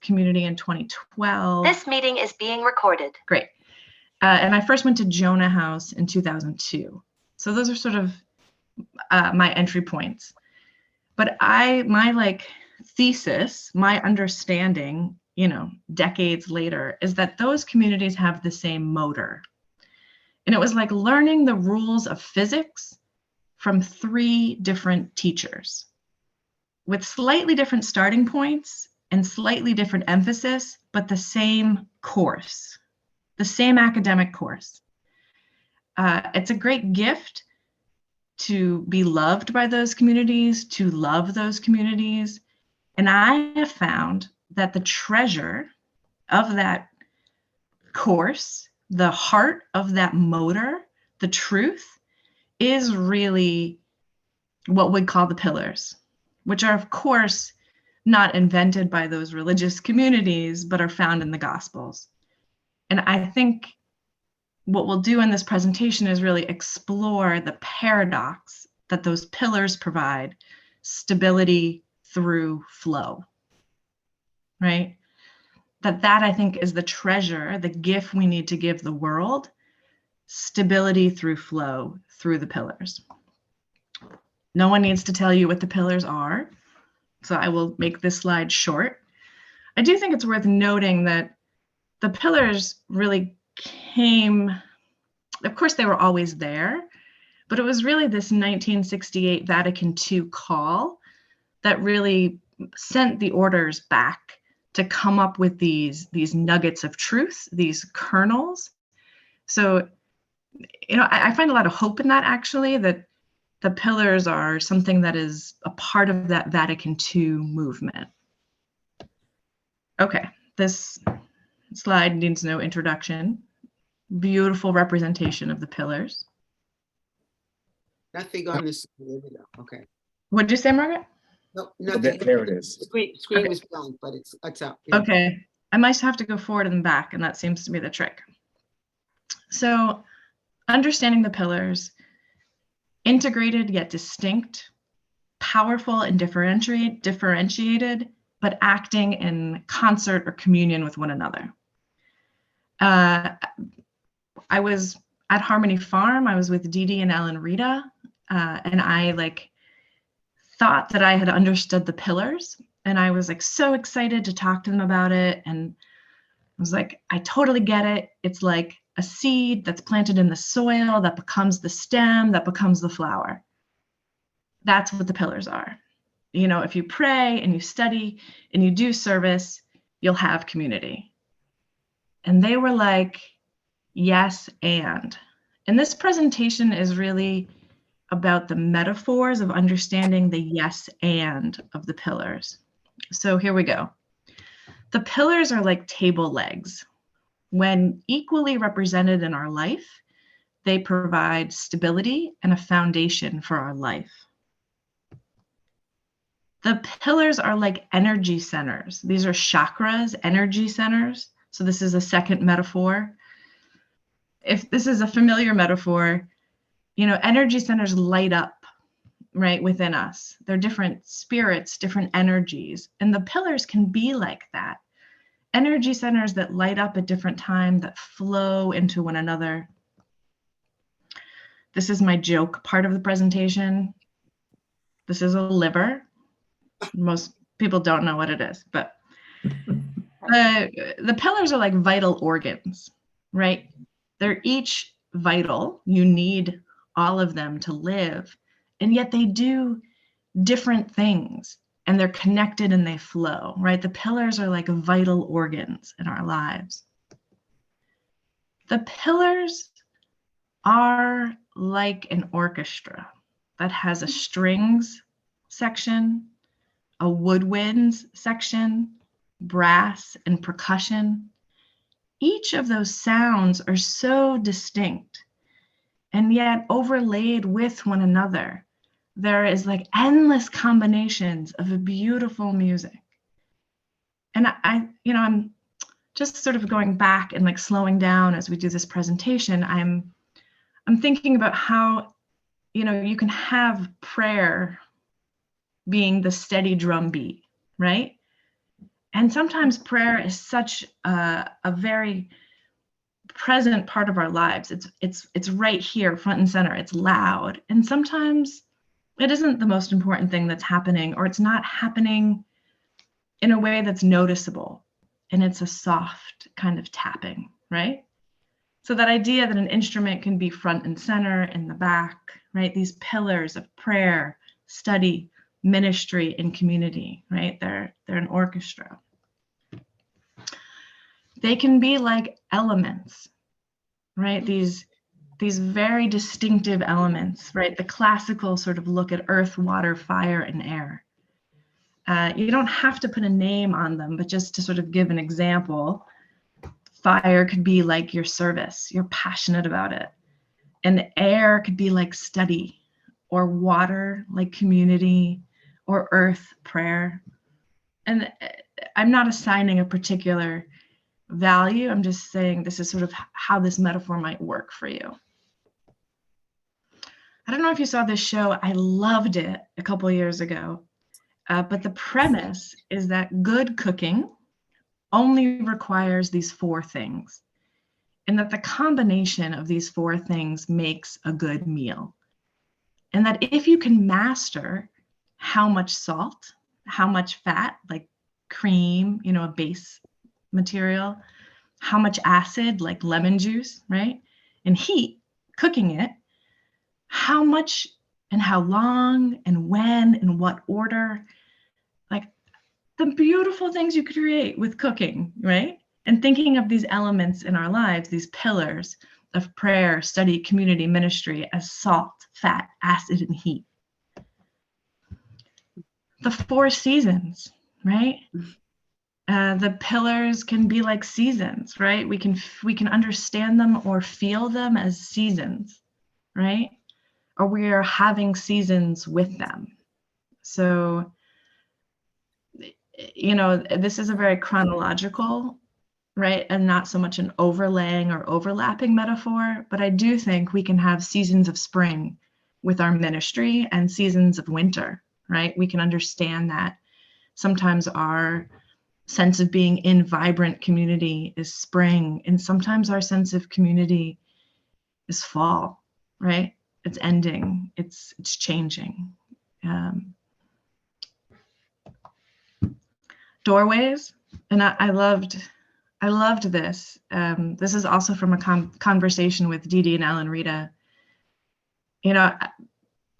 Community in 2012. This meeting is being recorded. Great. And I first went to Jonah House in 2002. So those are sort of my entry points. But my thesis, my understanding, decades later, is that those communities have the same motor. And it was like learning the rules of physics from 3 different teachers with slightly different starting points and slightly different emphasis, but the same course, the same academic course. It's a great gift to be loved by those communities, to love those communities. And I have found that the treasure of that course, the heart of that motor, the truth, is really what we call the pillars, which are, of course, not invented by those religious communities, but are found in the Gospels. And I think what we'll do in this presentation is really explore the paradox that those pillars provide: stability through flow, right? That I think is the treasure, the gift we need to give the world: stability through flow, through the pillars. No one needs to tell you what the pillars are, so I will make this slide short. I do think it's worth noting that the pillars really came, of course they were always there, but it was really this 1968 Vatican II call that really sent the orders back to come up with these nuggets of truth, these kernels. So, I find a lot of hope in that, actually, that the pillars are something that is a part of that Vatican II movement. Okay, this slide needs no introduction. Beautiful representation of the pillars. Nothing on this. Okay. What did you say, Margaret? No, nothing. There it is. Screen Okay. was blank, but it's up. Yeah. Okay, I might have to go forward and back, and that seems to be the trick. So, understanding the pillars: integrated yet distinct, powerful and differentiated, but acting in concert or communion with one another. I was at Harmony Farm. I was with Dee Dee and Ellen Rita, and I thought that I had understood the pillars, and I was so excited to talk to them about it. And I was like, I totally get it. It's like a seed that's planted in the soil that becomes the stem, that becomes the flower. That's what the pillars are. If you pray and you study and you do service, you'll have community. And they were like, yes, and this presentation is really about the metaphors of understanding the yes and of the pillars. So here we go. The pillars are like table legs. When equally represented in our life, they provide stability and a foundation for our life. The pillars are like energy centers. These are chakras, energy centers. So this is a second metaphor. If this is a familiar metaphor, energy centers light up, right, within us. They're different spirits, different energies, and the pillars can be like that. Energy centers that light up at different times, that flow into one another. This is my joke part of the presentation. This is a liver. Most people don't know what it is, but the pillars are like vital organs, right? They're each vital. You need all of them to live, and yet they do different things, and they're connected and they flow, right? The pillars are like vital organs in our lives. The pillars are like an orchestra that has a strings section, a woodwinds section, brass and percussion. Each of those sounds are so distinct, and yet overlaid with one another, there is endless combinations of beautiful music. And I'm just sort of going back and slowing down as we do this presentation. I'm thinking about how, you can have prayer being the steady drum beat, right? And sometimes prayer is such a very present part of our lives. It's right here, front and center. It's loud. And sometimes it isn't the most important thing that's happening, or it's not happening in a way that's noticeable. And it's a soft kind of tapping, right? So that idea that an instrument can be front and center, in the back, right? These pillars of prayer, study, ministry, and community, right? They're an orchestra. They can be like elements, right? These very distinctive elements, right? The classical sort of look at earth, water, fire, and air. You don't have to put a name on them, but just to sort of give an example, fire could be like your service, you're passionate about it. And air could be like study, or water like community, or earth prayer. And I'm not assigning a particular value. I'm just saying this is sort of how this metaphor might work for you. I don't know if you saw this show. I loved it a couple years ago. But the premise is that good cooking only requires these 4 things, and that the combination of these 4 things makes a good meal. And that if you can master how much salt, how much fat, like cream, a base material, how much acid, like lemon juice, right? And heat, cooking it, how much and how long and when and what order, like the beautiful things you could create with cooking, right? And thinking of these elements in our lives, these pillars of prayer, study, community, ministry, as salt, fat, acid, and heat. The 4 seasons, right? The pillars can be like seasons, right? We can understand them or feel them as seasons, right? Or we are having seasons with them. So, this is a very chronological, right? And not so much an overlaying or overlapping metaphor, but I do think we can have seasons of spring with our ministry and seasons of winter, right? We can understand that sometimes our sense of being in vibrant community is spring, and sometimes our sense of community is fall, right? It's ending, it's changing. Doorways, and I loved this. This is also from a conversation with Dee Dee and Ellen Rita.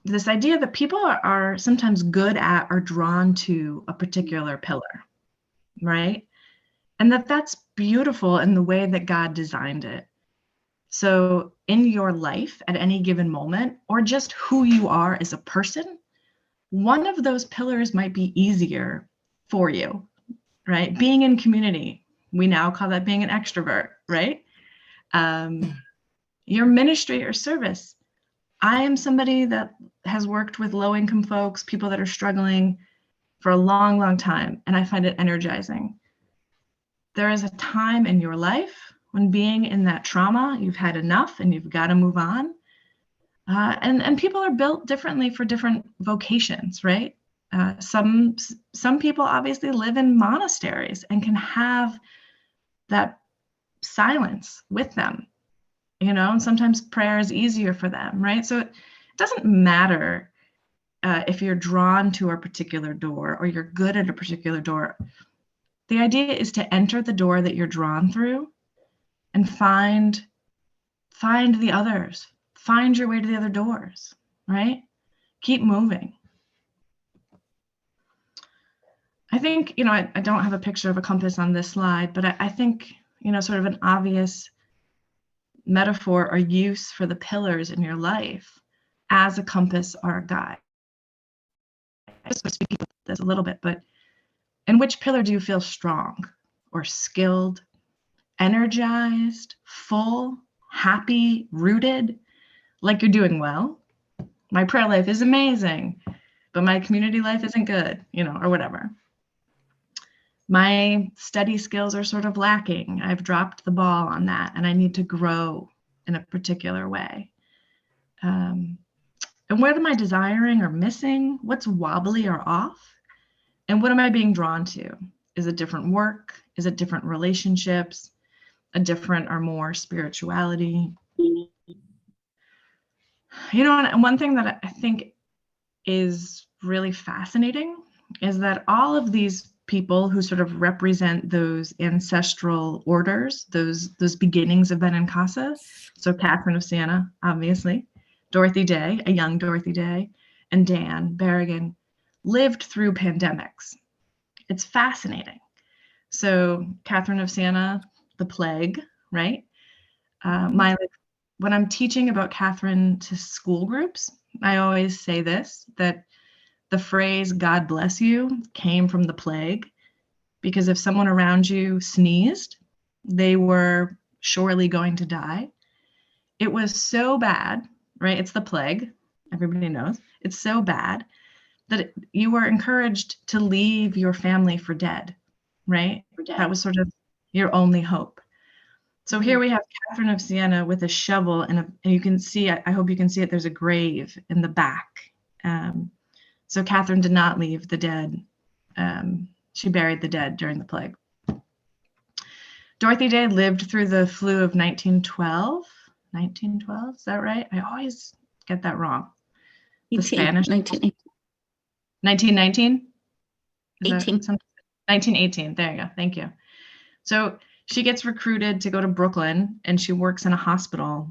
This idea that people are sometimes good at or drawn to a particular pillar, right? And that's beautiful in the way that God designed it. So in your life at any given moment, or just who you are as a person, one of those pillars might be easier for you, right? Being in community, we now call that being an extrovert, right? Your ministry or service. I am somebody that has worked with low-income folks, people that are struggling for a long, long time, and I find it energizing. There is a time in your life when being in that trauma, you've had enough and you've got to move on. And people are built differently for different vocations, right? Some people obviously live in monasteries and can have that silence with them, and sometimes prayer is easier for them, right? So it doesn't matter if you're drawn to a particular door or you're good at a particular door. The idea is to enter the door that you're drawn through and find the others. Find your way to the other doors, right? Keep moving. I think, I don't have a picture of a compass on this slide, but I think, sort of an obvious metaphor or use for the pillars in your life as a compass or a guide. I just speak about this a little bit, but in which pillar do you feel strong or skilled, energized, full, happy, rooted, like you're doing well? My prayer life is amazing, but my community life isn't good, or whatever. My study skills are sort of lacking. I've dropped the ball on that, and I need to grow in a particular way. And what am I desiring or missing? What's wobbly or off? And what am I being drawn to? Is it different work? Is it different relationships? A different or more spirituality? You know, and one thing that I think is really fascinating is that all of these people who sort of represent those ancestral orders, those beginnings of Benincasa, so Catherine of Siena, obviously, Dorothy Day, a young Dorothy Day, and Dan Berrigan, lived through pandemics. It's fascinating. So Catherine of Siena, the plague, right? When I'm teaching about Catherine to school groups, I always say this, that the phrase "God bless you" came from the plague, because if someone around you sneezed, they were surely going to die. It was so bad, right? It's the plague. Everybody knows. It's so bad that you were encouraged to leave your family for dead, right? That was sort of your only hope. So here we have Catherine of Siena with a shovel, and you can see, I hope you can see it, there's a grave in the back. So Catherine did not leave the dead. She buried the dead during the plague. Dorothy Day lived through the flu of 1912. 1912, is that right? I always get that wrong. The Spanish. 1919? 1918, there you go, thank you. So she gets recruited to go to Brooklyn, and she works in a hospital,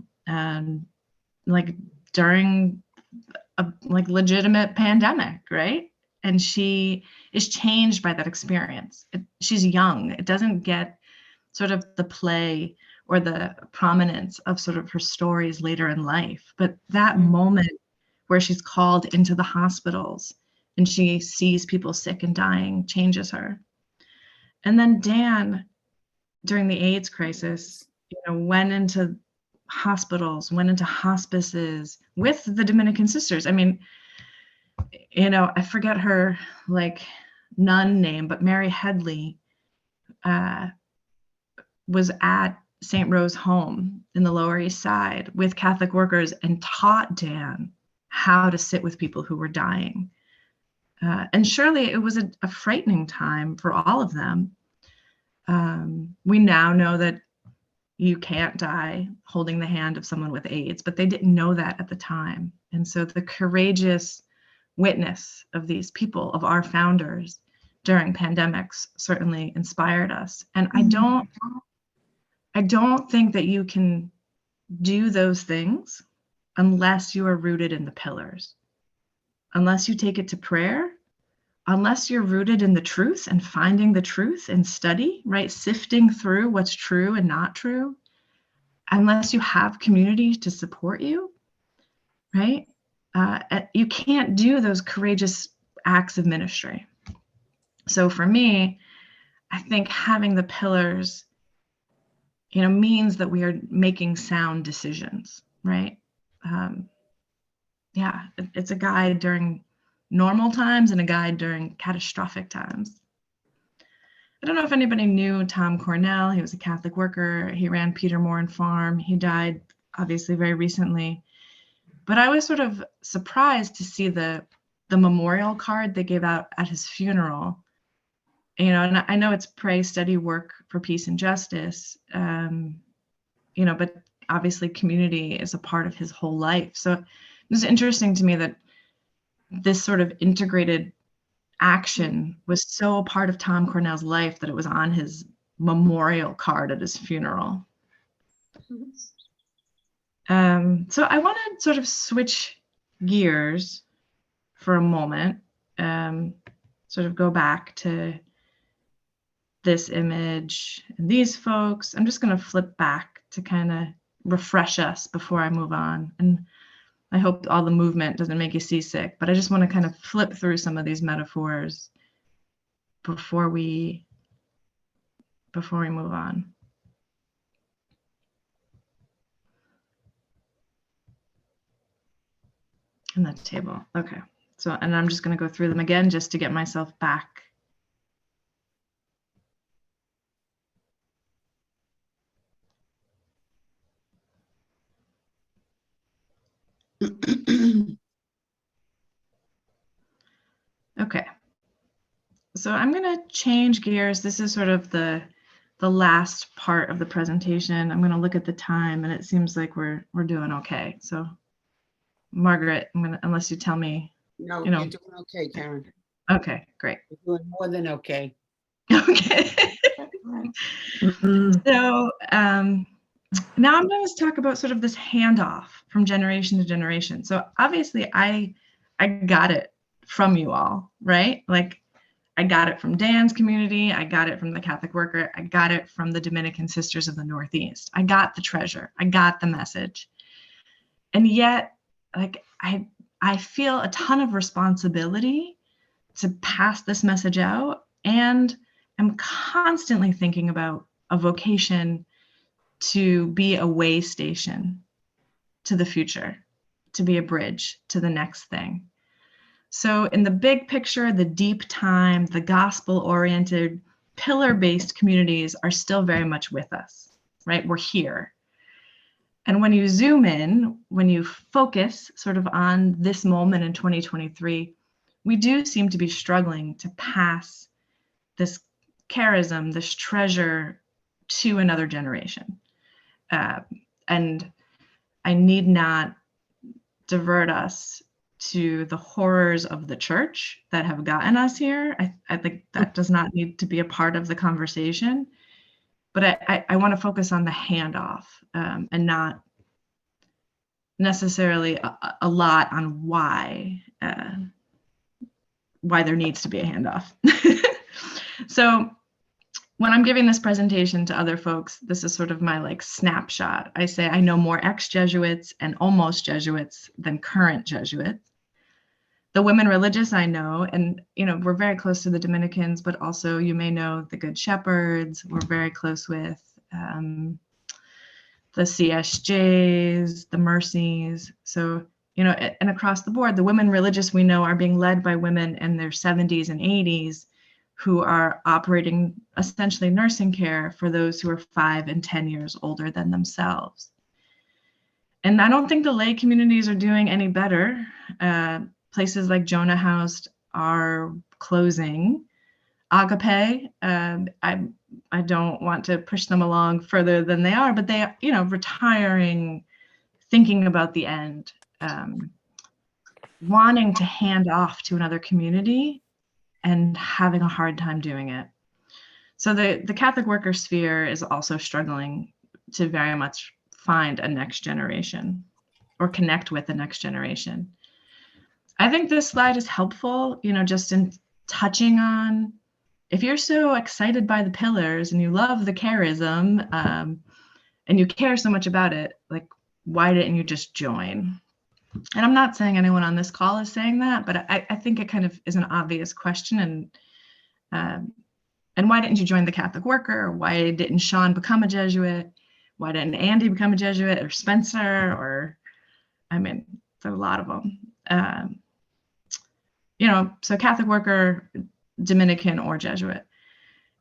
like during a legitimate pandemic, right? And she is changed by that experience. She's young. It doesn't get sort of the play or the prominence of sort of her stories later in life. But that moment where she's called into the hospitals and she sees people sick and dying changes her. And then Dan, during the AIDS crisis, went into hospitals, went into hospices with the Dominican sisters. I mean, I forget her nun name, but Mary Headley was at St. Rose Home in the Lower East Side with Catholic workers and taught Dan how to sit with people who were dying. And surely it was a frightening time for all of them. We now know that you can't die holding the hand of someone with AIDS, but they didn't know that at the time. And so the courageous witness of these people, of our founders during pandemics, certainly inspired us. And I don't think that you can do those things unless you are rooted in the pillars, unless you take it to prayer, unless you're rooted in the truth and finding the truth and study, right? Sifting through what's true and not true, unless you have community to support you, right? You can't do those courageous acts of ministry. So for me, I think having the pillars, means that we are making sound decisions, right? It's a guide during normal times and a guide during catastrophic times. I don't know if anybody knew Tom Cornell. He was a Catholic worker. He ran Peter Moran Farm. He died obviously very recently. But I was sort of surprised to see the memorial card they gave out at his funeral. And I know it's pray, study, work for peace and justice, but obviously community is a part of his whole life. So it was interesting to me that this sort of integrated action was so a part of Tom Cornell's life that it was on his memorial card at his funeral. So I want to sort of switch gears for a moment, sort of go back to this image and these folks. I'm just going to flip back to kind of refresh us before I move on. And I hope all the movement doesn't make you seasick, but I just want to kind of flip through some of these metaphors before we move on. And the table. Okay. So, and I'm just going to go through them again just to get myself back. Okay. So I'm going to change gears. This is sort of the last part of the presentation. I'm going to look at the time, and it seems like we're doing okay. So, Margaret, unless you tell me. No, You know. you're doing okay, Karen. Okay, great. You're doing more than okay. Okay. So now I'm going to talk about sort of this handoff from generation to generation. So obviously, I got it from you all, right? Like, I got it from Dan's community. I got it from the Catholic Worker. I got it from the Dominican Sisters of the Northeast. I got the treasure. I got the message. And yet, like, I feel a ton of responsibility to pass this message out. And I'm constantly thinking about a vocation to be a way station to the future, to be a bridge to the next thing. So in the big picture, the deep time, the gospel-oriented, pillar-based communities are still very much with us, right? We're here. And when you zoom in, when you focus sort of on this moment in 2023, we do seem to be struggling to pass this charism, this treasure to another generation. And I need not divert us to the horrors of the church that have gotten us here. I think that does not need to be a part of the conversation, but I want to focus on the handoff and not necessarily a lot on why there needs to be a handoff. So when I'm giving this presentation to other folks, this is sort of my like snapshot. I say I know more ex-Jesuits and almost Jesuits than current Jesuits. The women religious I know, and we're very close to the Dominicans, but also you may know the Good Shepherds. We're very close with the CSJs, the Mercies. So, and across the board, the women religious we know are being led by women in their 70s and 80s who are operating essentially nursing care for those who are 5 and 10 years older than themselves. And I don't think the lay communities are doing any better. Places like Jonah House are closing. Agape, I don't want to push them along further than they are, but they are, retiring, thinking about the end, wanting to hand off to another community and having a hard time doing it. So the Catholic worker sphere is also struggling to very much find a next generation or connect with the next generation. I think this slide is helpful, just in touching on, if you're so excited by the pillars and you love the charism and you care so much about it, like, why didn't you just join? And I'm not saying anyone on this call is saying that, but I think it kind of is an obvious question. And why didn't you join the Catholic Worker? Why didn't Sean become a Jesuit? Why didn't Andy become a Jesuit, or Spencer? Or, there's a lot of them. So Catholic Worker, Dominican, or Jesuit.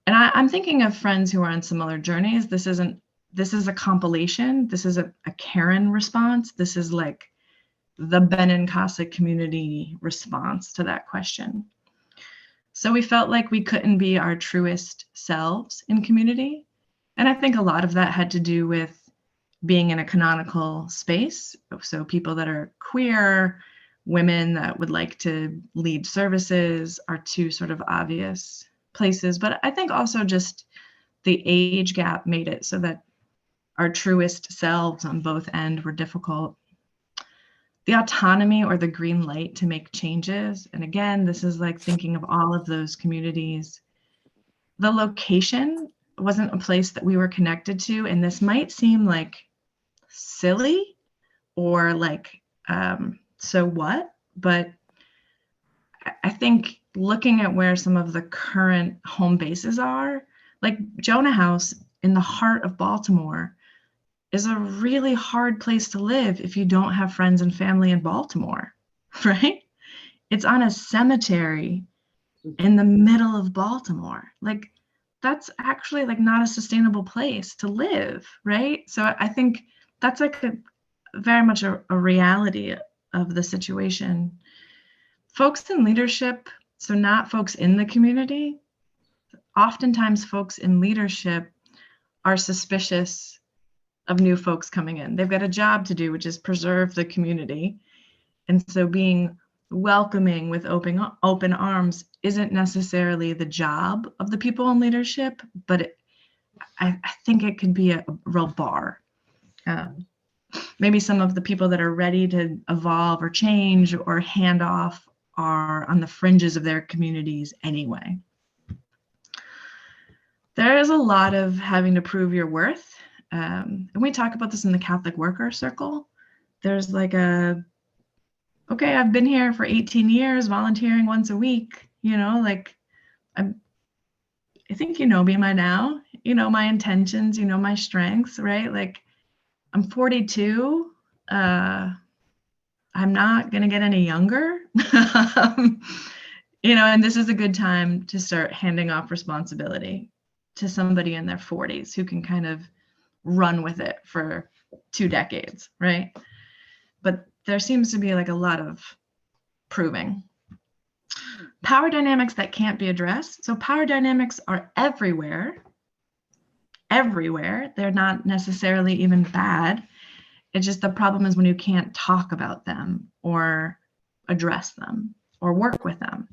And I'm thinking of friends who are on similar journeys. This is a compilation. This is a Karen response. This is like the Benincasa Community response to that question. So we felt like we couldn't be our truest selves in community. And I think a lot of that had to do with being in a canonical space. So people that are queer, women that would like to lead services are two sort of obvious places. But I think also just the age gap made it so that our truest selves on both ends were difficult. The autonomy or the green light to make changes. And again, this is like thinking of all of those communities. The location wasn't a place that we were connected to. And this might seem like silly or like, so what? But I think looking at where some of the current home bases are, like Jonah House in the heart of Baltimore, is a really hard place to live if you don't have friends and family in Baltimore, right? It's on a cemetery in the middle of Baltimore. Like, that's actually like not a sustainable place to live, right? So I think that's like very much a reality of the situation. Folks in leadership So not folks in the community. Oftentimes folks in leadership are suspicious of new folks coming in. They've got a job to do, which is preserve the community. And so being welcoming with open arms isn't necessarily the job of the people in leadership, but I think it could be a real bar. Maybe some of the people that are ready to evolve or change or hand off are on the fringes of their communities anyway. There is a lot of having to prove your worth. And we talk about this in the Catholic worker circle. There's like okay, I've been here for 18 years, volunteering once a week, like I think you know me by now, my intentions, my strengths, right? Like I'm 42. I'm not going to get any younger, and this is a good time to start handing off responsibility to somebody in their 40s who can kind of run with it for 2 decades, right? But there seems to be like a lot of proving. Power dynamics that can't be addressed. So power dynamics are everywhere. They're not necessarily even bad. It's just the problem is when you can't talk about them or address them or work with them.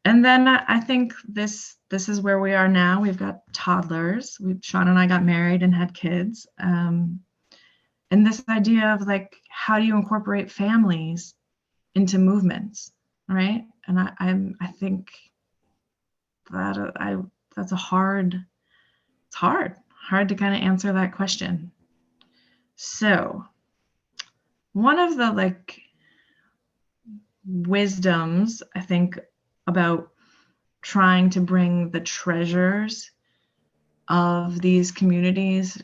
And then I think this is where we are now. We've got toddlers. Sean and I got married and had kids. And this idea of like, how do you incorporate families into movements, right? And I think that that's hard to kind of answer that question. So one of the like wisdoms, I think, about trying to bring the treasures of these communities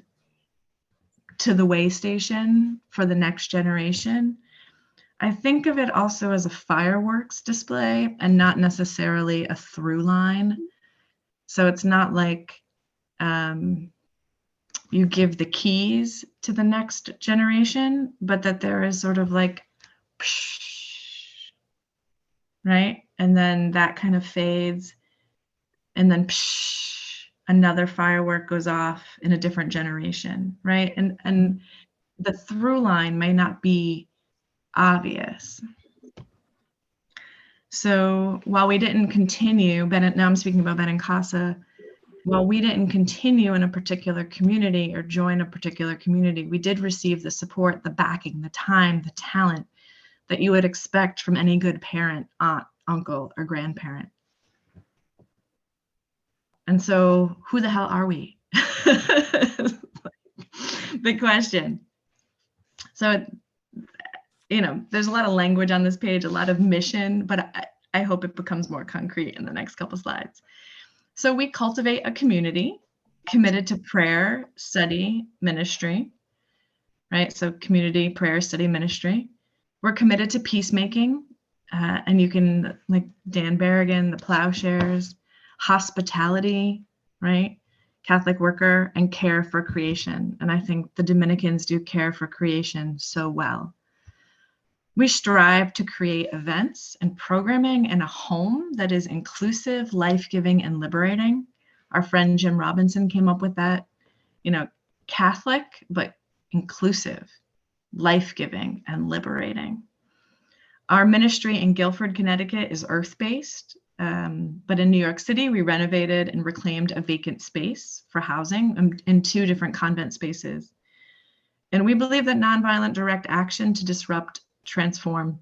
to the way station for the next generation, I think of it also as a fireworks display and not necessarily a through line. So it's not like you give the keys to the next generation, but that there is sort of like, psh, right? And then that kind of fades. And then psh, another firework goes off in a different generation, right? And the through line may not be obvious. So while we didn't continue, now I'm speaking about Benincasa, while we didn't continue in a particular community or join a particular community, we did receive the support, the backing, the time, the talent that you would expect from any good parent, aunt, uncle, or grandparent. And so who the hell are we? The question. So, there's a lot of language on this page, a lot of mission, but I hope it becomes more concrete in the next couple slides. So we cultivate a community committed to prayer, study, ministry, right? So community, prayer, study, ministry. We're committed to peacemaking, and you can, like Dan Berrigan, the Plowshares, hospitality, right? Catholic worker, and care for creation. And I think the Dominicans do care for creation so well. We strive to create events and programming in a home that is inclusive, life-giving, and liberating. Our friend Jim Robinson came up with that, Catholic, but inclusive, life-giving, and liberating. Our ministry in Guilford, Connecticut is earth-based, but in New York City, we renovated and reclaimed a vacant space for housing in 2 different convent spaces. And we believe that nonviolent direct action to disrupt, transform,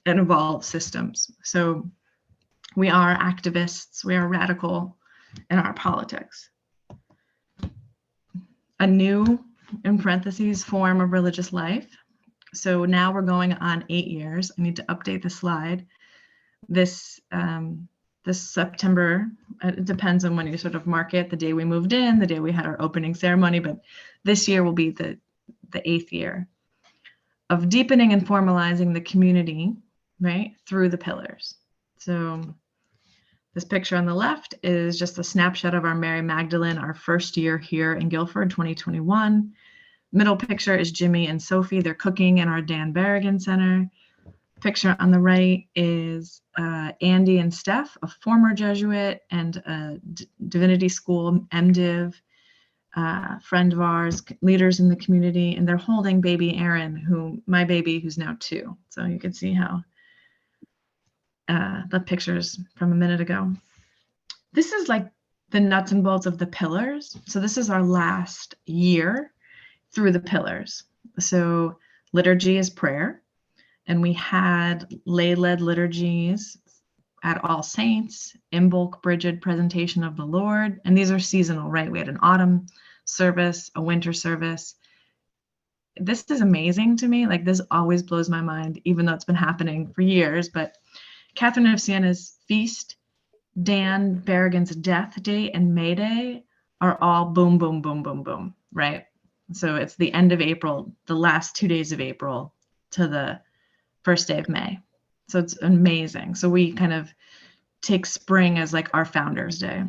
and evolve systems. So we are activists, we are radical in our politics. A new, in parentheses, form of religious life. So now we're going on 8 years. I need to update the slide. This September, it depends on when you sort of mark it, the day we moved in, the day we had our opening ceremony, but this year will be the 8th year of deepening and formalizing the community, right, through the pillars. So this picture on the left is just a snapshot of our Mary Magdalene, our first year here in Guilford, 2021. Middle picture is Jimmy and Sophie. They're cooking in our Dan Berrigan Center. picture on the right is Andy and Steph, a former Jesuit and a divinity school MDiv, friend of ours, leaders in the community, and they're holding baby Aaron, my baby, who's now 2. So you can see how the pictures from a minute ago. This is like the nuts and bolts of the pillars. So this is our last year through the pillars. So liturgy is prayer, and we had lay-led liturgies at All Saints, Imbolc Brigid presentation of the Lord, and these are seasonal, right? We had an autumn service, a winter service. This is amazing to me. Like, this always blows my mind, even though it's been happening for years. But Catherine of Siena's feast, Dan Berrigan's death date, and May Day are all boom, boom, boom, boom, boom, right? So it's the end of April, the last 2 days of April to the first day of May. So it's amazing. So we kind of take spring as like our Founders Day.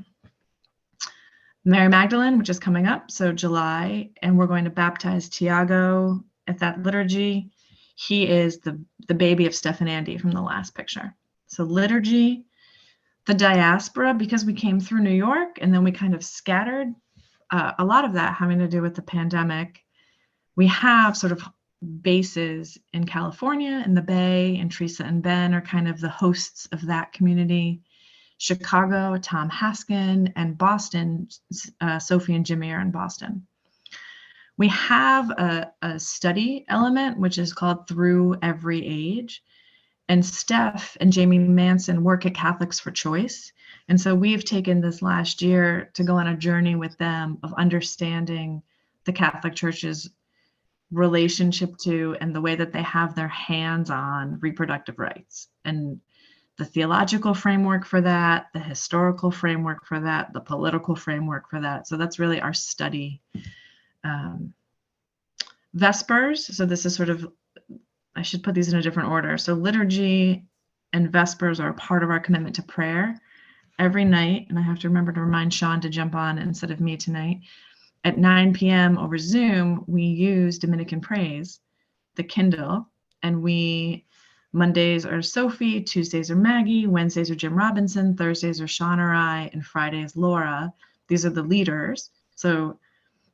Mary Magdalene, which is coming up, so July, and we're going to baptize Tiago at that liturgy. He is the baby of Steph and Andy from the last picture. So liturgy, the diaspora, because we came through New York and then we kind of scattered, a lot of that having to do with the pandemic. We have sort of bases in California, in the Bay, and Teresa and Ben are kind of the hosts of that community. Chicago, Tom Haskin, and Boston, Sophie and Jimmy are in Boston. We have a study element, which is called Through Every Age. And Steph and Jamie Manson work at Catholics for Choice. And so we've taken this last year to go on a journey with them of understanding the Catholic Church's relationship to and the way that they have their hands on reproductive rights, and the theological framework for that, the historical framework for that, the political framework for that. So that's really our study. Vespers, so this is sort of, I should put these in a different order. So liturgy and Vespers are part of our commitment to prayer every night. And I have to remember to remind Sean to jump on instead of me tonight. At 9 p.m. over Zoom, we use Dominican Praise, the Kindle, and Mondays are Sophie, Tuesdays are Maggie, Wednesdays are Jim Robinson, Thursdays are Sean or I, and Fridays Laura. These are the leaders. So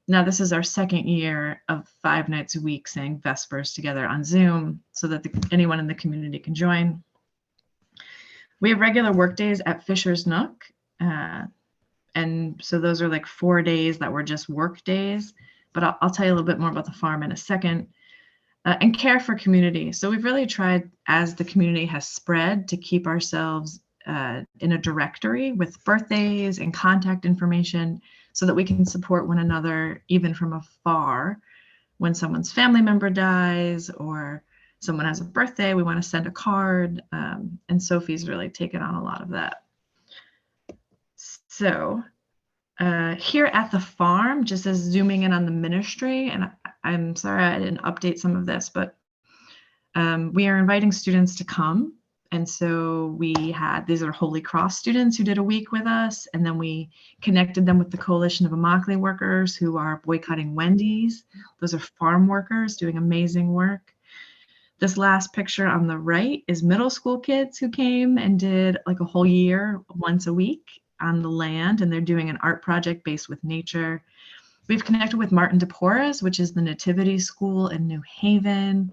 now this is our second year of 5 nights a week saying Vespers together on Zoom so that anyone in the community can join. We have regular work days at Fisher's Nook. And so those are like 4 days that were just work days, but I'll tell you a little bit more about the farm in a second. And care for community. So we've really tried, as the community has spread, to keep ourselves in a directory with birthdays and contact information so that we can support one another even from afar. When someone's family member dies or someone has a birthday, we want to send a card. And Sophie's really taken on a lot of that. So here at the farm, just as zooming in on the ministry, and I'm sorry I didn't update some of this, but we are inviting students to come. And so these are Holy Cross students who did a week with us, and then we connected them with the Coalition of Immokalee Workers who are boycotting Wendy's. Those are farm workers doing amazing work. This last picture on the right is middle school kids who came and did like a whole year, once a week on the land, and they're doing an art project based with nature. We've connected with Martin de Porres, which is the Nativity School in New Haven.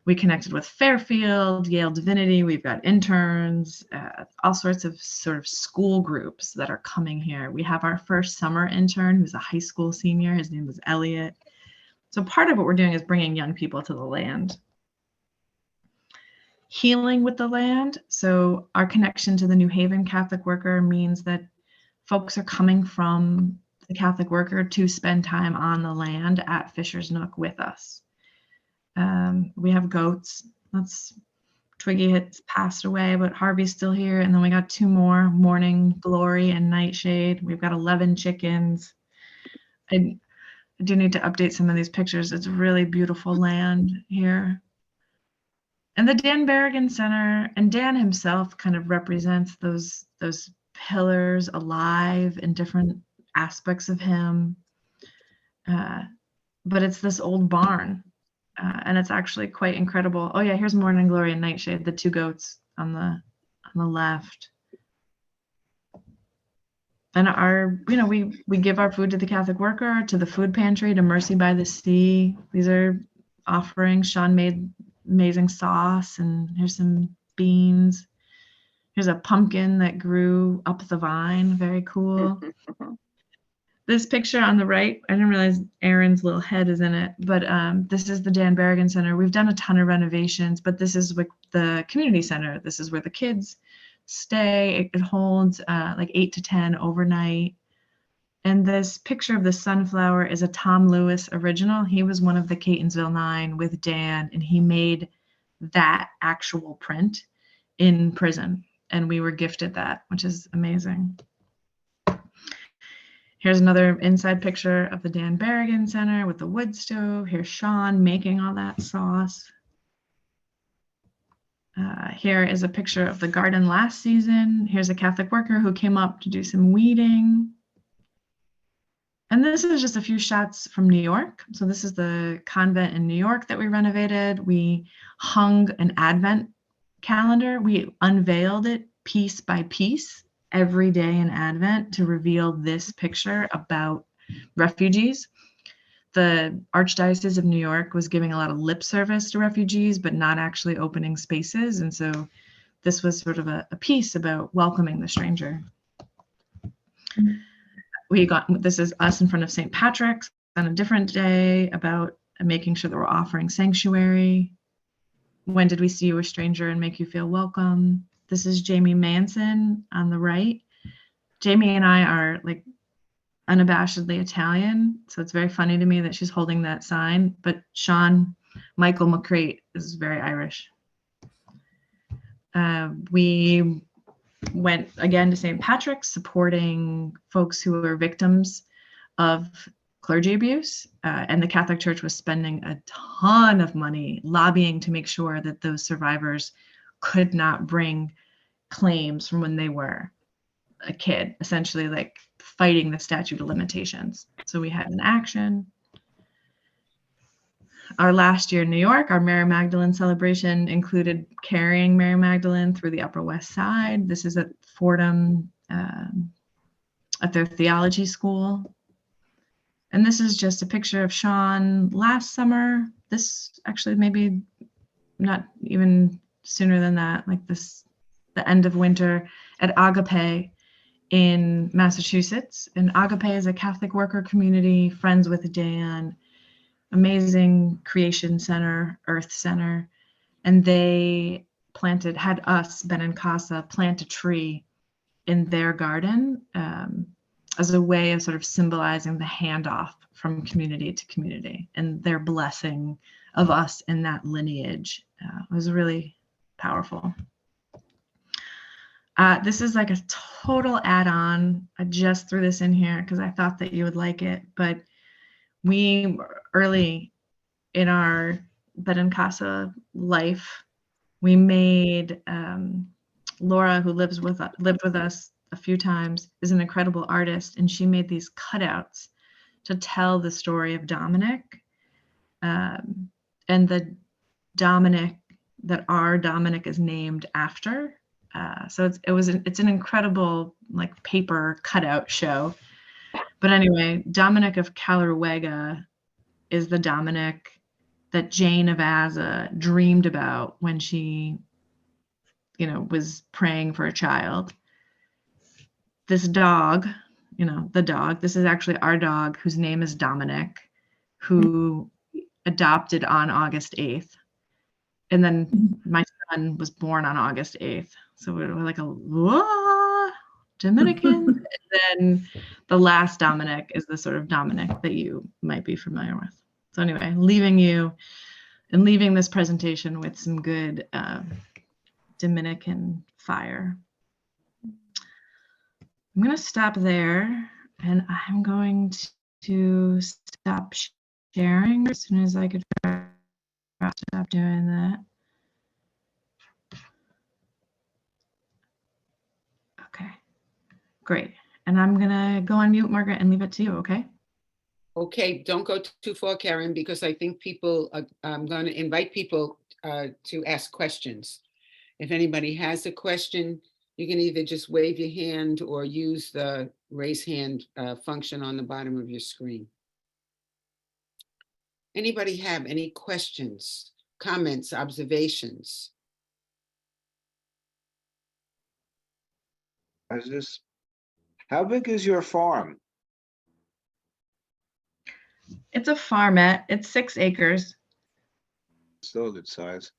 We connected with Fairfield, Yale Divinity. We've got interns, all sorts of sort of school groups that are coming here. We have our first summer intern who's a high school senior. His name is Elliot. So part of what we're doing is bringing young people to the land. Healing with the land. So our connection to the New Haven Catholic Worker means that folks are coming from the Catholic Worker to spend time on the land at Fisher's Nook with us. We have goats. Twiggy has passed away, but Harvey's still here. And then we got 2 more, Morning Glory and Nightshade. We've got 11 chickens. I do need to update some of these pictures. It's really beautiful land here. And the Dan Berrigan Center, and Dan himself kind of represents those pillars alive in different aspects of him. But it's this old barn And it's actually quite incredible. Oh yeah, here's Morning Glory and Nightshade, the two goats on the left. And our, we give our food to the Catholic worker, to the food pantry, to Mercy by the Sea. These are offerings. Sean made amazing sauce, and here's some beans. Here's a pumpkin that grew up the vine. Very cool. This picture on the right, I didn't realize Aaron's little head is in it, but this is the Dan Berrigan Center. We've done a ton of renovations, but this is the community center. This is where the kids stay. It holds like 8 to 10 overnight. And this picture of the sunflower is a Tom Lewis original. He was one of the Catonsville Nine with Dan, and he made that actual print in prison. And we were gifted that, which is amazing. Here's another inside picture of the Dan Berrigan Center with the wood stove. Here's Sean making all that sauce. Here is a picture of the garden last season. Here's a Catholic worker who came up to do some weeding. And this is just a few shots from New York. So this is the convent in New York that we renovated. We hung an Advent calendar. We unveiled it piece by piece every day in Advent to reveal this picture about refugees. The Archdiocese of New York was giving a lot of lip service to refugees, but not actually opening spaces. And so this was sort of a piece about welcoming the stranger. This is us in front of St. Patrick's on a different day about making sure that we're offering sanctuary. When did we see you a stranger and make you feel welcome? This is Jamie Manson on the right. Jamie and I are like unabashedly Italian, so it's very funny to me that she's holding that sign, but Sean Michael McCreight is very Irish. We went again to St. Patrick's, supporting folks who were victims of clergy abuse, and the Catholic Church was spending a ton of money lobbying to make sure that those survivors could not bring claims from when they were a kid, essentially like fighting the statute of limitations. So we had an action. Our last year in New York, our Mary Magdalene celebration included carrying Mary Magdalene through the Upper West Side. This is at Fordham, at their theology school. And this is just a picture of Sean last summer. This actually maybe not even sooner than that, like this, the end of winter at Agape in Massachusetts. And Agape is a Catholic worker community, friends with Dan, amazing creation center, earth center. And they had us, Benincasa, plant a tree in their garden as a way of sort of symbolizing the handoff from community to community and their blessing of us in that lineage. It was really powerful. This is like a total add-on. I just threw this in here because I thought that you would like it, but we early in our Benincasa life, we made Laura, who lived with us a few times, is an incredible artist, and she made these cutouts to tell the story of Dominic, and the Dominic that our Dominic is named after. So it's an incredible like paper cutout show. But anyway, Dominic of Calorwega is the Dominic that Jane of Aza dreamed about when she, was praying for a child. This dog, this is actually our dog whose name is Dominic, who adopted on August 8th. And then my son was born on August 8th. So we were like Dominican. And then the last Dominic is the sort of Dominic that you might be familiar with. So anyway, leaving this presentation with some good Dominican fire. I'm going to stop there, and I'm going to stop sharing as soon as I could stop doing that. Okay, great. And I'm going to go on mute, Margaret, and leave it to you, okay? Okay, don't go too far, Karen, because I think people, I'm going to invite people to ask questions. If anybody has a question, you can either just wave your hand or use the raise hand function on the bottom of your screen. Anybody have any questions, comments, observations? How big is your farm? It's a farmette. It's 6 acres. Still a good size.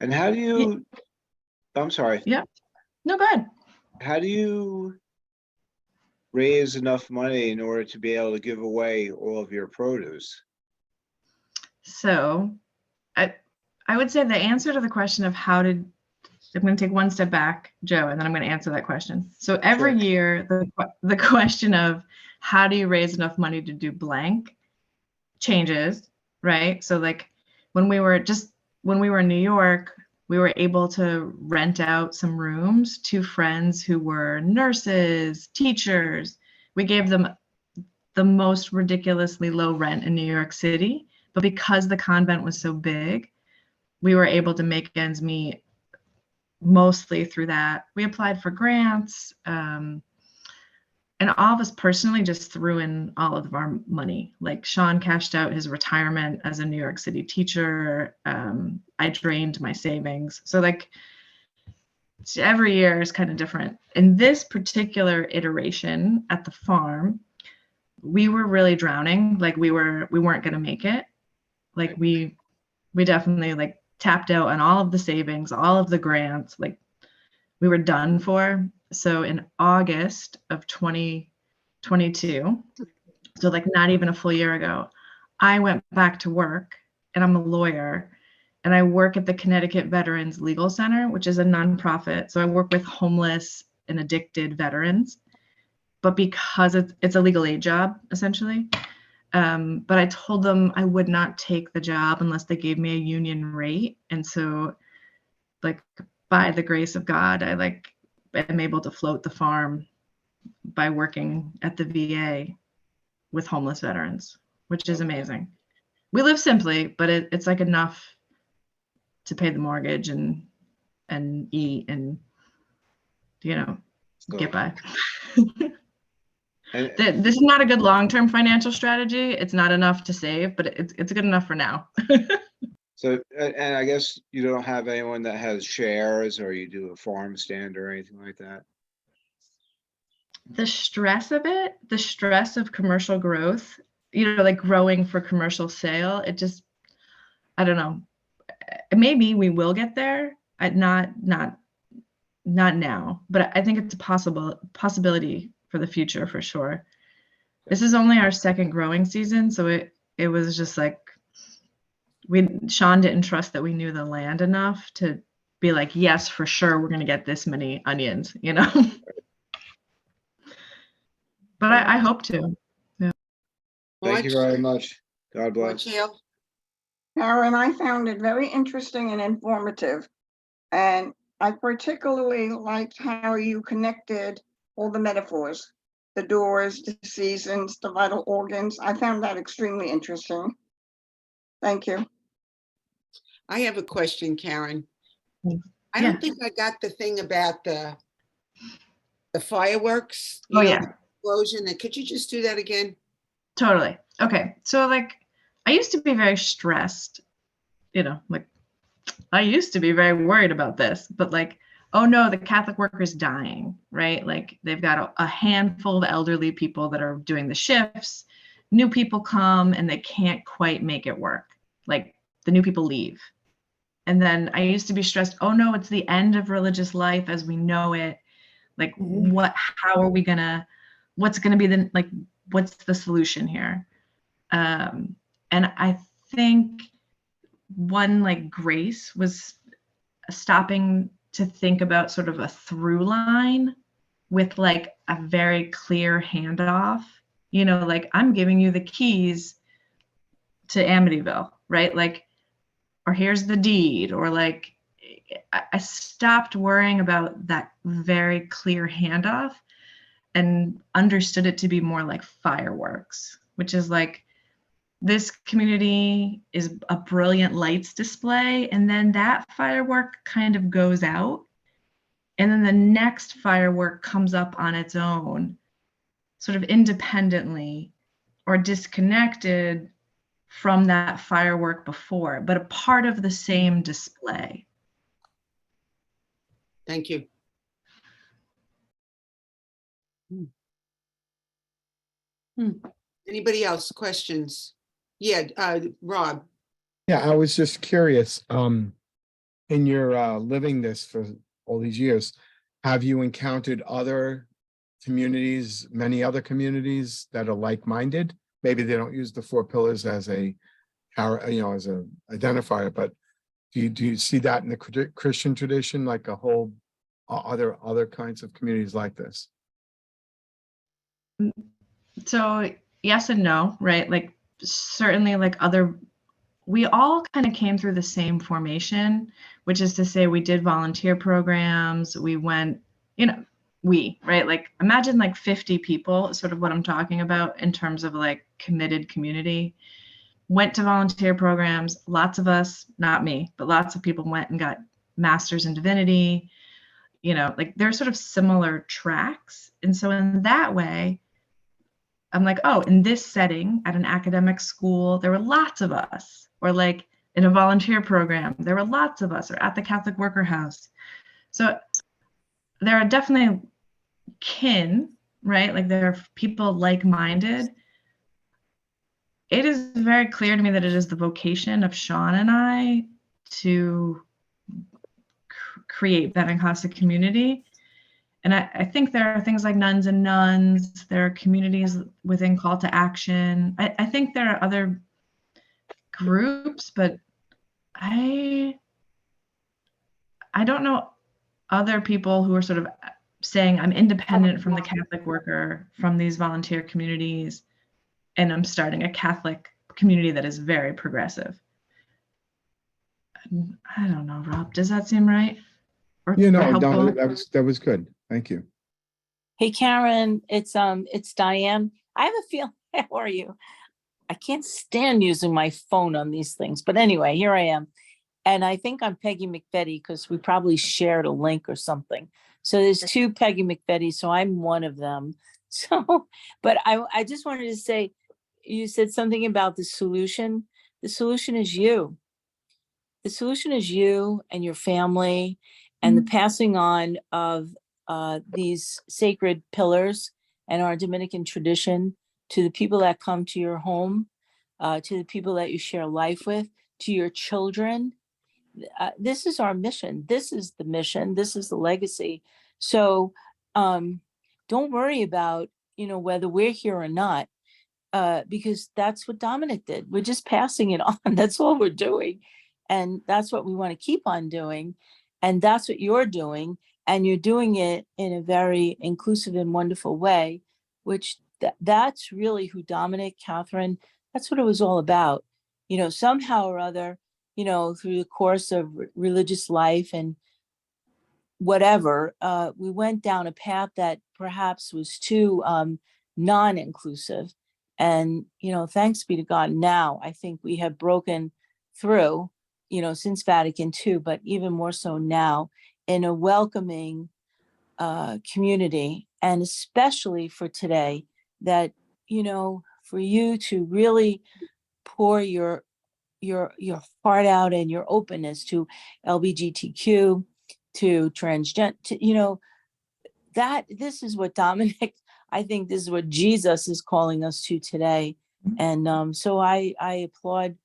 And how do you, I'm sorry, Yeah. No, go ahead. how do you raise enough money in order to be able to give away all of your produce? So I would say the answer to the question of how did, I'm going to take one step back, Joe, and then I'm going to answer that question. So every Sure. year, the question of how do you raise enough money to do blank changes, right? So like when we were in New York, we were able to rent out some rooms to friends who were nurses, teachers. We gave them the most ridiculously low rent in New York City, but because the convent was so big, we were able to make ends meet mostly through that. We applied for grants, and all of us personally just threw in all of our money. Like Sean cashed out his retirement as a New York City teacher. I drained my savings. So like every year is kind of different. In this particular iteration at the farm, we were really drowning. Like we weren't going to make it. Like we definitely like tapped out on all of the savings, all of the grants. Like we were done for. So in August of 2022, so like not even a full year ago, I went back to work, and I'm a lawyer, and I work at the Connecticut Veterans Legal Center, which is a nonprofit. So I work with homeless and addicted veterans, but because it's a legal aid job essentially. But I told them I would not take the job unless they gave me a union rate. And so like by the grace of God, I like am able to float the farm by working at the VA with homeless veterans, which is amazing. We live simply, but it's like enough to pay the mortgage and eat and, you know, get by. And This is not a good long-term financial strategy. It's not enough to save, but it's good enough for now. so, and I guess you don't have anyone that has shares, or you do a farm stand or anything like that? The stress of it, the stress of commercial growth, you know, like growing for commercial sale, it just, I don't know. Maybe we will get there. Not now, but I think it's a possibility for the future for sure. This is only our second growing season, so it was just like Sean didn't trust that we knew the land enough to be like, yes, for sure, we're going to get this many onions, you know. But I hope to. Yeah. Thank you very much. God bless. Marcel? Karen, I found it very interesting and informative. And I particularly liked how you connected all the metaphors, the doors, the seasons, the vital organs. I found that extremely interesting. Thank you. I have a question, Karen. I Yeah. don't think I got the thing about the fireworks. Oh, the yeah. explosion. Could you just do that again? Totally. Okay. So like I used to be very stressed, you know, like I used to be very worried about this, but like, oh no, the Catholic worker's dying, right? Like they've got a handful of elderly people that are doing the shifts. New people come and they can't quite make it work. Like the new people leave. And then I used to be stressed, oh no, it's the end of religious life as we know it. Like how are we what's gonna be what's the solution here? And I think one like grace was stopping to think about sort of a through line with like a very clear handoff, you know, like I'm giving you the keys to Amityville, right? Like, or here's the deed, or like I stopped worrying about that very clear handoff and understood it to be more like fireworks, which is like this community is a brilliant lights display, and then that firework kind of goes out, and then the next firework comes up on its own, sort of independently or disconnected from that firework before, but a part of the same display. Thank you. Anybody else? Questions? Yeah, Rob. Yeah, I was just curious, in your living this for all these years, have you encountered other communities, many other communities that are like-minded? Maybe they don't use the four pillars as a, as a identifier, but do you see that in the Christian tradition, like a whole other kinds of communities like this? So yes and no, right? Like certainly like we all kind of came through the same formation, which is to say we did volunteer programs. We went, right? Like imagine like 50 people, sort of what I'm talking about in terms of like committed community. Went to volunteer programs. Lots of us, not me, but lots of people went and got masters in divinity. Like they're sort of similar tracks. And so in that way, I'm like, oh, in this setting at an academic school, there were lots of us, or like in a volunteer program, there were lots of us, or at the Catholic Worker House. So there are definitely kin, right? Like there are people like-minded. It is very clear to me that it is the vocation of Sean and I to create Benincasa community. And I think there are things like nuns and nuns. There are communities within Call to Action. I think there are other groups, but I don't know other people who are sort of saying I'm independent from the Catholic worker, from these volunteer communities, and I'm starting a Catholic community that is very progressive. I don't know, Rob, does that seem right? Or No, that was good. Thank you. Hey, Karen, it's Diane. I have a feeling, how are you? I can't stand using my phone on these things, but anyway, here I am. And I think I'm Peggy McVetti because we probably shared a link or something. So there's two Peggy McVetti, so I'm one of them. So, but I just wanted to say, you said something about the solution. The solution is you. The solution is you and your family and the passing on of these sacred pillars and our Dominican tradition to the people that come to your home, to the people that you share life with, to your children. This is our mission. This is the mission. This is the legacy. So don't worry about, whether we're here or not, because that's what Dominic did. We're just passing it on. That's all we're doing. And that's what we want to keep on doing. And that's what you're doing. And you're doing it in a very inclusive and wonderful way, which that's really who Dominic, Catherine, that's what it was all about. Somehow or other, through the course of religious life and whatever, we went down a path that perhaps was too non-inclusive. And, thanks be to God, now I think we have broken through, since Vatican II, but even more so now, in a welcoming community, and especially for today, that, for you to really pour your heart out and your openness to LGBTQ, to transgender, that this is what Dominic, I think this is what Jesus is calling us to today. And so I applaud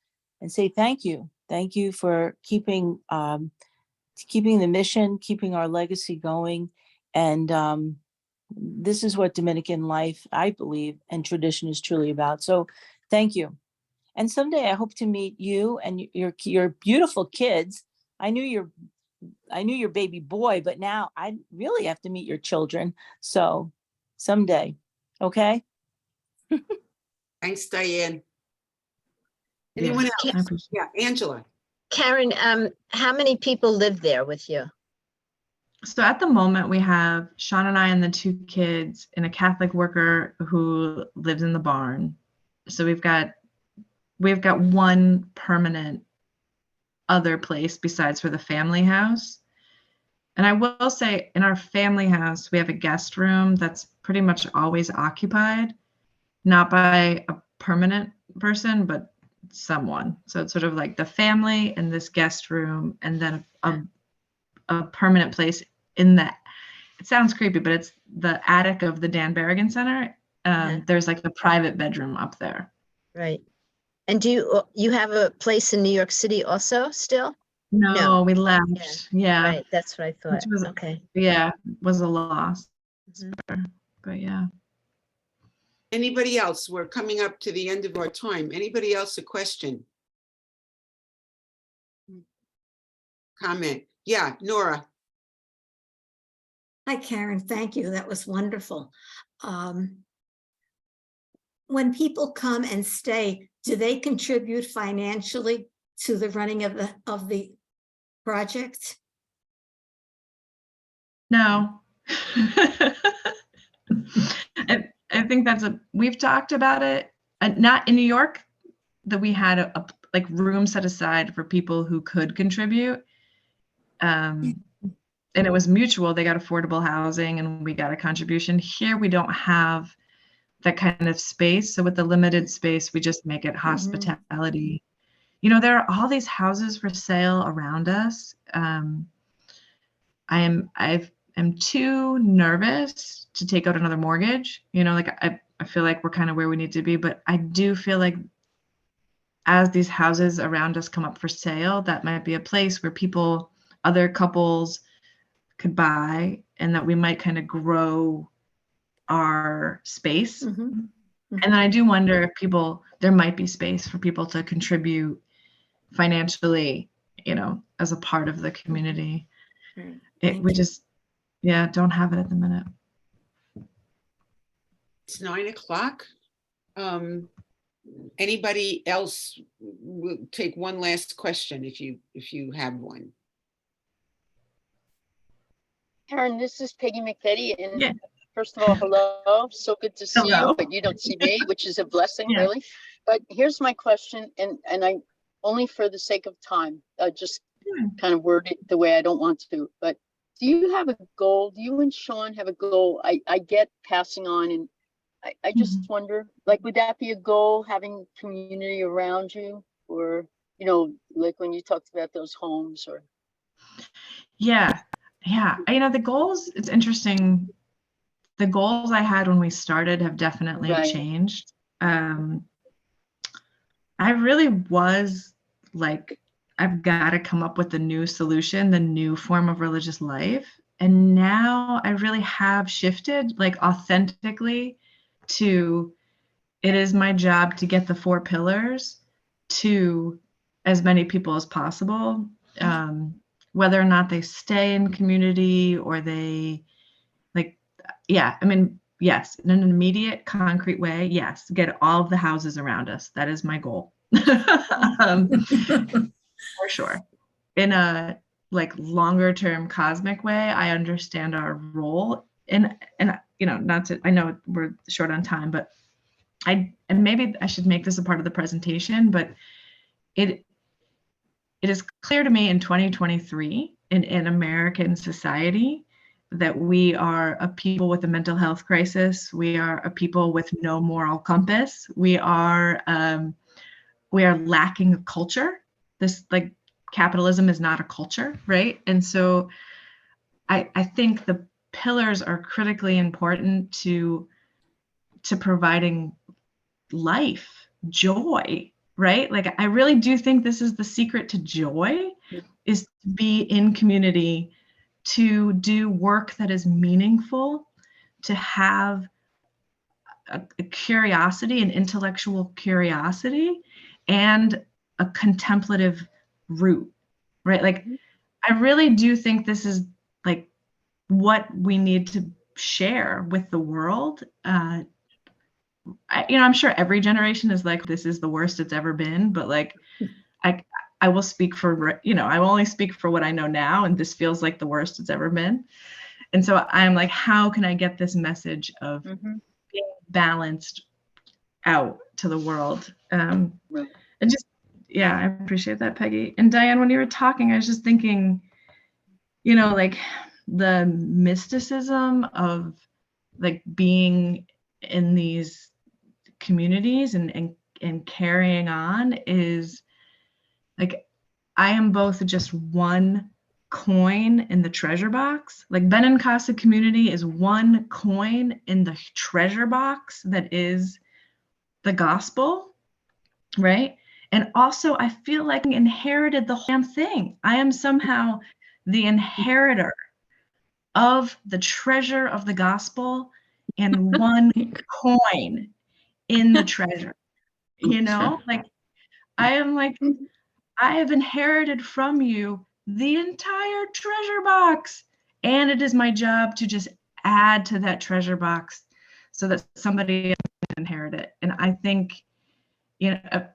and say thank you. Thank you for keeping the mission, keeping our legacy going. And this is what Dominican life, I believe, and tradition is truly about. So thank you. And someday I hope to meet you and your beautiful kids. I knew your baby boy, but now I really have to meet your children. So someday, okay? Thanks, Diane. Anyone else? Yeah, Angela. Karen, how many people live there with you? So at the moment we have Sean and I and the two kids and a Catholic worker who lives in the barn. So we've got we've got one permanent other place besides for the family house. And I will say in our family house, we have a guest room that's pretty much always occupied, not by a permanent person, but someone. So it's sort of like the family and this guest room, and then a permanent place in that. It sounds creepy, but it's the attic of the Dan Berrigan Center. There's like the private bedroom up there. Right. And do you have a place in New York City also still? No, we left. Yeah. Right. That's what I thought. Which was, Okay. yeah, was a loss. Mhm. But yeah. Anybody else? We're coming up to the end of our time. Anybody else a question? Comment? Yeah, Nora. Hi, Karen. Thank you. That was wonderful. When people come and stay, do they contribute financially to the running of the project? No. I think we've talked about it, not in New York, that we had a like room set aside for people who could contribute. And it was mutual. They got affordable housing and we got a contribution. Here we don't have that kind of space. So with the limited space, we just make it hospitality. You know, there are all these houses for sale around us. I am too nervous to take out another mortgage. You know, like I feel like we're kind of where we need to be, but I do feel like as these houses around us come up for sale, that might be a place where other couples could buy, and that we might kind of grow our space. And then I do wonder if there might be space for people to contribute financially, you know, as a part of the community. We just, don't have it at the minute. It's 9 o'clock. Anybody else will take one last question if you have one. Karen, this is Peggy McFetty, and Yeah. first of all, hello. So good to see Hello. you, but you don't see me, which is a blessing, Yeah. really. But here's my question, and I only for the sake of time, just kind of word it the way I don't want to. But do you have a goal? Do you and Sean have a goal? I get passing on, and I just wonder, like, would that be a goal, having community around you, or like when you talked about those homes, or? Yeah. You know, the goals, it's interesting. The goals I had when we started have definitely changed. I really was like, I've got to come up with the new solution, the new form of religious life. And now I really have shifted, like, authentically to, it is my job to get the 4 pillars to as many people as possible. Whether or not they stay in community or they yes, in an immediate, concrete way, yes, get all of the houses around us. That is my goal. For sure. In a longer term cosmic way, I understand our role and you know, I know we're short on time, but maybe I should make this a part of the presentation, but it is clear to me in 2023 in American society that we are a people with a mental health crisis. We are a people with no moral compass. We are lacking a culture. This, like, capitalism is not a culture, right? And so I think the pillars are critically important to providing life, joy, right? Like, I really do think this is the secret to joy, is to be in community, to do work that is meaningful, to have a curiosity, an intellectual curiosity, and a contemplative root, right? Like, I really do think this is like what we need to share with the world. I'm sure every generation is like, this is the worst it's ever been, but like, I will speak for, I will only speak for what I know now, and this feels like the worst it's ever been. And so I'm like, how can I get this message of being balanced out to the world? And just, yeah, I appreciate that, Peggy. And Diane, when you were talking, I was just thinking, you know, like the mysticism of like being in these communities and carrying on is like, I am both just one coin in the treasure box. Like Benincasa Community is one coin in the treasure box that is the gospel, right? And also, I feel like I inherited the whole damn thing. I am somehow the inheritor of the treasure of the gospel and one coin in the treasure. You know, like I am like, I have inherited from you the entire treasure box. And it is my job to just add to that treasure box so that somebody else can inherit it. And I think, you know,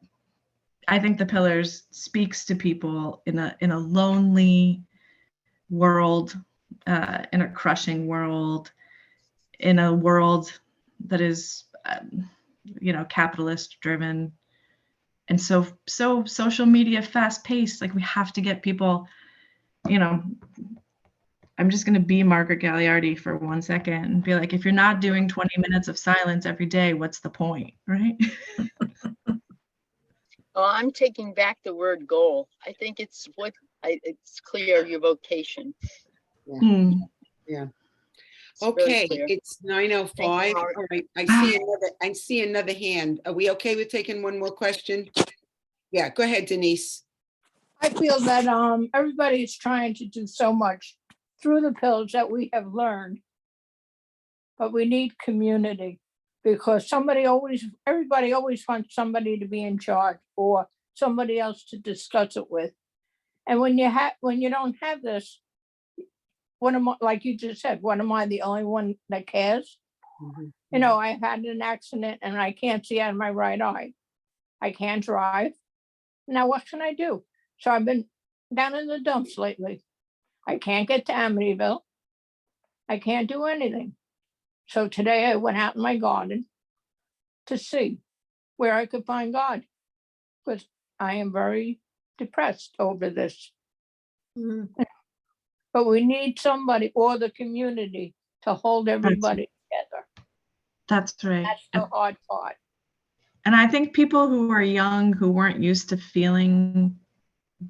I think the Pillars speaks to people in a lonely world, in a crushing world, in a world that is, you know, capitalist driven. And so social media fast paced, like we have to get people, you know, I'm just going to be Margaret Gagliardi for 1 second and be like, if you're not doing 20 minutes of silence every day, what's the point, right? Well, I'm taking back the word goal. I think it's it's clear your vocation. Hmm. Yeah. It's very Okay, clear. it's 9:05. Howard. All right, I see another hand. Are we okay with taking one more question? Yeah, go ahead, Denise. I feel that everybody is trying to do so much through the Pillars that we have learned, but we need community because everybody always wants somebody to be in charge or somebody else to discuss it with. And when you don't have this, like you just said, what am I, the only one that cares? Mhm. You know, I had an accident and I can't see out of my right eye. I can't drive. Now what can I do? So I've been down in the dumps lately. I can't get to Amityville. I can't do anything. So today I went out in my garden to see where I could find God, because I am very depressed over this. Mm. But we need somebody or the community to hold everybody together. That's right. That's the hard part. And I think people who are young, who weren't used to feeling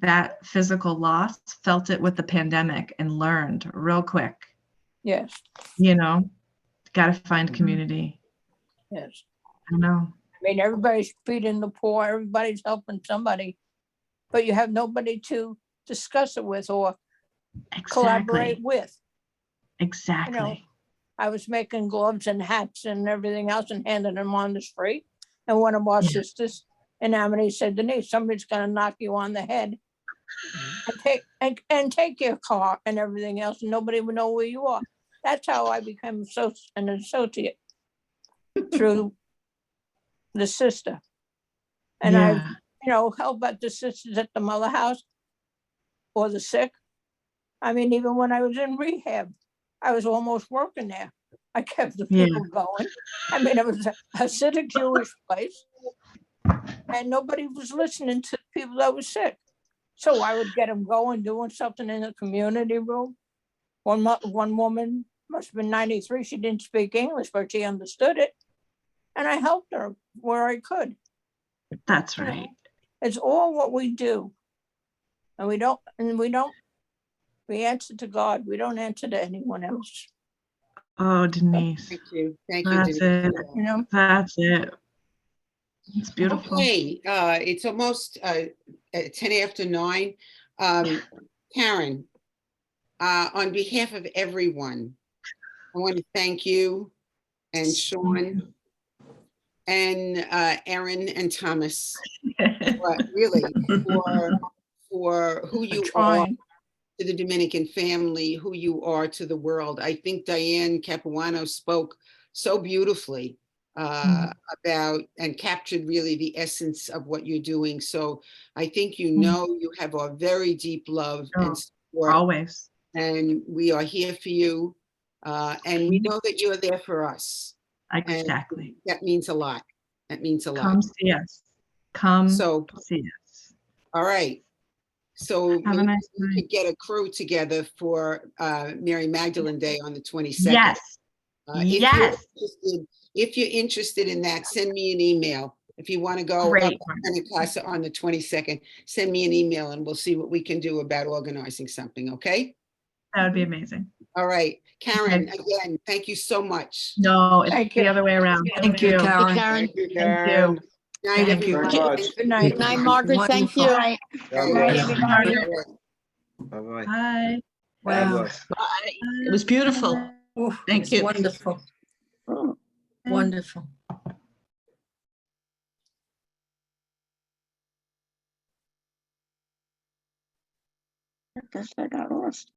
that physical loss, felt it with the pandemic and learned real quick. Yes, You know, got to find community. yes. I know. I mean, everybody's feeding the poor, everybody's helping somebody, but you have nobody to discuss it with or collaborate Exactly. with. Exactly. I was making gloves and hats and everything else and handing them on the street. And one of our sisters in Amity said, Denise, somebody's gonna knock you on the head and take your car and everything else, and nobody would know where you are. That's how I became an associate through the sister. And I've, helped out the sisters at the mother house or the sick. I mean, even when I was in rehab, I was almost working there. I kept the people going. I mean, it was a Hasidic Jewish place, and nobody was listening to people that were sick. So I would get them going, doing something in the community room. One woman must have been 93. She didn't speak English, but she understood it. And I helped her where I could. That's right. It's all what we do. And we answer to God. We don't answer to anyone else. Oh, Denise. Thank you. Thank you, That's Denise. it. That's it. It's beautiful. Okay, it's almost 10 after 9. Karen, on behalf of everyone, I want to thank you and Sean and Erin and Thomas, really, for who you are to the Dominican family, who you are to the world. I think Diane Capuano spoke so beautifully about and captured really the essence of what you're doing. So I think you have our very deep love and support. Always. And we are here for you. And we know that you're there for us. Exactly. And that means a lot. That means a lot. Come see us. Come So, see us. all right. So Have a maybe nice we night. could get a crew together for Mary Magdalene Day on the 22nd. Yes. Yes. If you're interested in that, send me an email. If you want to go up Great. to Casa on the 22nd, send me an email and we'll see what we can do about organizing something, okay? That would be amazing. All right, Karen, Okay. again, thank you so much. No, it's Thank the you. other way around. Thank you, Hey, Karen. Karen. Thank you, Thank Karen. you. Night, Thank you everybody. very much. Thank Good night. Good night, Margaret. Thank Wonderful. you. Night. God Good night, bless. everybody. Bye-bye. Bye. God Wow. bless. It was beautiful. Oh, Thank you. Wonderful, Oh, wonderful. I guess I got lost.